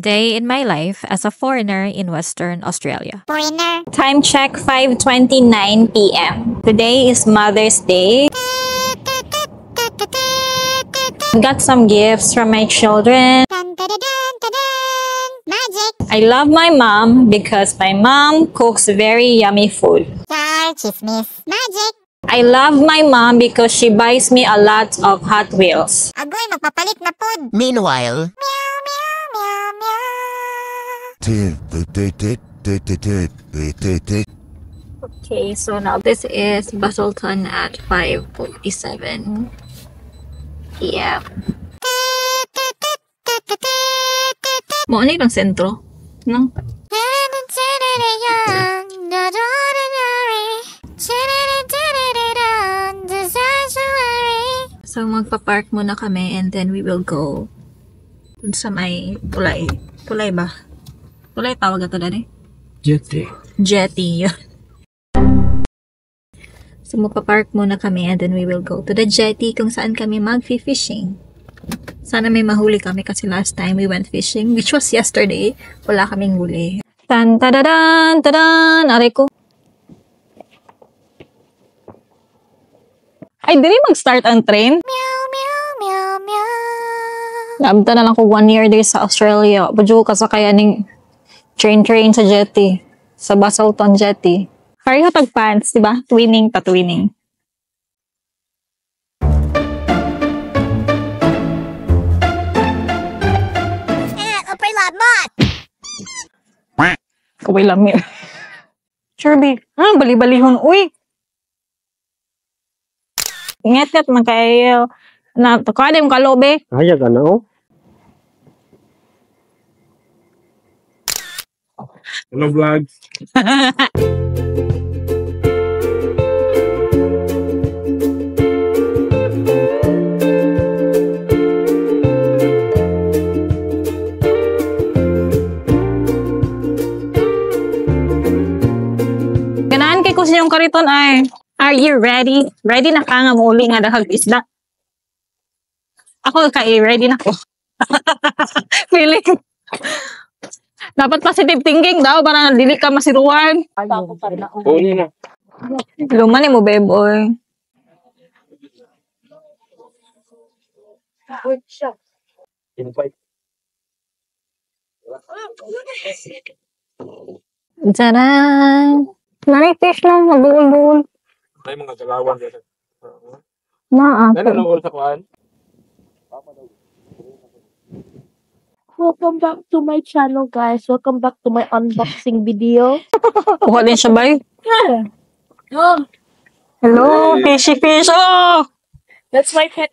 day in my life as a foreigner in Western Australia. Foreigner. Time check 5:29 p.m. Today is Mother's Day. Got some gifts from my children. Dun, dun, dun, dun, dun, dun. Magic. I love my mom because my mom cooks very yummy food. Char, chismis. Magic. I love my mom because she buys me a lot of Hot Wheels. Agoy, magpapalit na pod. Meanwhile, Meow, meow, meow, meow. Okay, so now this is Busselton at 5:47 p.m. Mo ano yung sentro? No? So magpa-park muna kami and then we will go dun sa may tulay. Tulay ba? Tulay tawag ito dali? Jetty. Jetty. So magpa-park muna kami and then we will go to the jetty kung saan kami mag-fishing. Sana may mahuli kami kasi last time we went fishing, which was yesterday, wala kaming huli. Tan tadadan tadan, aray ko. Ay, dili mag-start ang train. Meow, meow, meow, meow. Naabta na lang ko 1 year there sa Australia. Budyo ka sa kayaning train sa jetty. Sa Busselton jetty. Pareho tag pants, di ba? Twinning ta twinning. Upper lab mod. Kaway lamir. Chirby. Bali-balihon. Uy! Ingat-ngat man kayo. Na, takada yung kalobe. Ayaw ka na, oh. Hello, vlogs. Ganahan kay ko sa yung kariton ay. Are you ready? Ready na ka nga muli nga dahag isda. Ako kay ready na ko. Feeling. Dapat positive thinking daw para dili ka masiruan. Uli na. Luman mo beboy. Invite. Tcharan! Nai-fish lang, mag-uul-uul. May mga galawan dito. Maa. Nanonood sa kuan? Welcome back to my channel, guys. Welcome back to my unboxing video. Kuha din siya bay. Oh, Hello, fishy fish. Oh! that's my pet.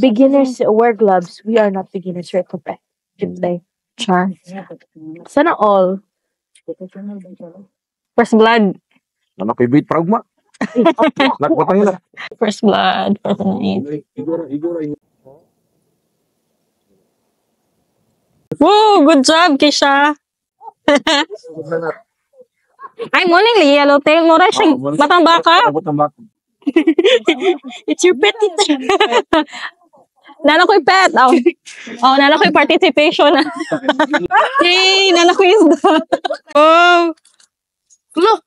Beginners wear gloves. We are not beginners. We're professionals. Char. Sana all. First blood. Ano kay beat pragma? Nakpatang na. First blood. First night. Igora. Woo! Good job, Kisha. Ay, morning li yellow tail mo rin siya. Batang baka. It's your pet. Nana ko'y pet. Oh, nana ko'y participation. Yay! Nana ko'y isda. Oh! Look!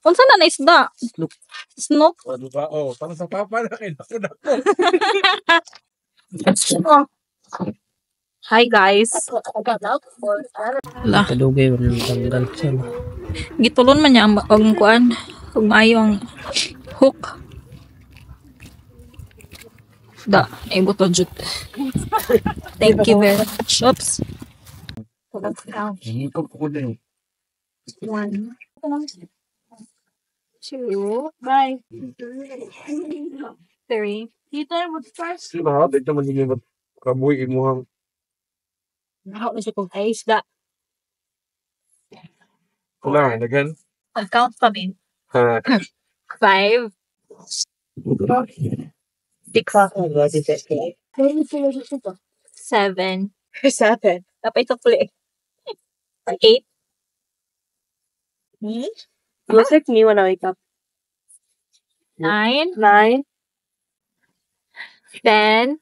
Unsa na isda? Snook. Oh, para sa papa na kayo. Hi guys. Wala. Kadugay wala tanggal siya. Gitulon man niya ang kuan. Kung maayo ang hook. Da, able to jut. Thank you very much. Oops. Hingkop ko din. 1, 2, bye. 3. Dito yung first. Sino ha? Dito man hindi mo kabuhi imuhang. Ako na siya kung ay isda. Wala, nagan. I'll count kami. Ha. 5, 6, 7. 7. Tapos ito puli. 8. Looks like me when I wake up. 9, 9, 10,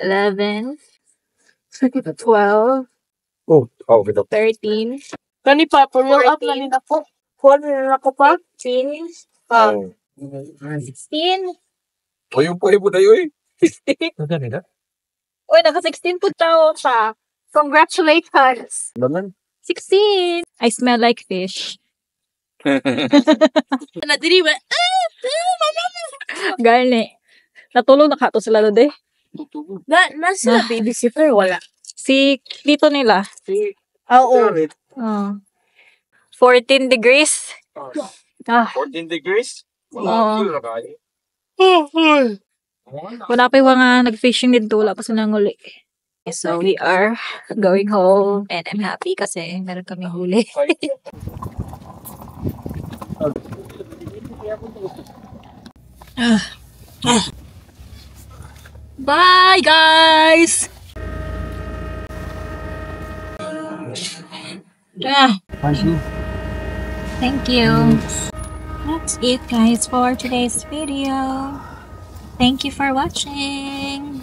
11, 12, Oh, kita. 13, Kani pa, roll up na nila po. Kuha na ako pa. 15, Ah. 16. Oh, yung po na yun eh. Uy, naka-16 po tao sa. Congratulations. Naman. 16. I smell like fish. Nadiri ba? Gani. Natulog na kato sila doon eh. Nasa babysitter, wala. Si dito nila. Oo. 14 degrees. Ah, 14 degrees? Oo. Wala pa yung mga nag-fishing dito. Wala pa silang huli. So, we are going home. And I'm happy kasi meron kami huli. Bye, guys! Thank you. That's it, guys, for today's video. Thank you for watching.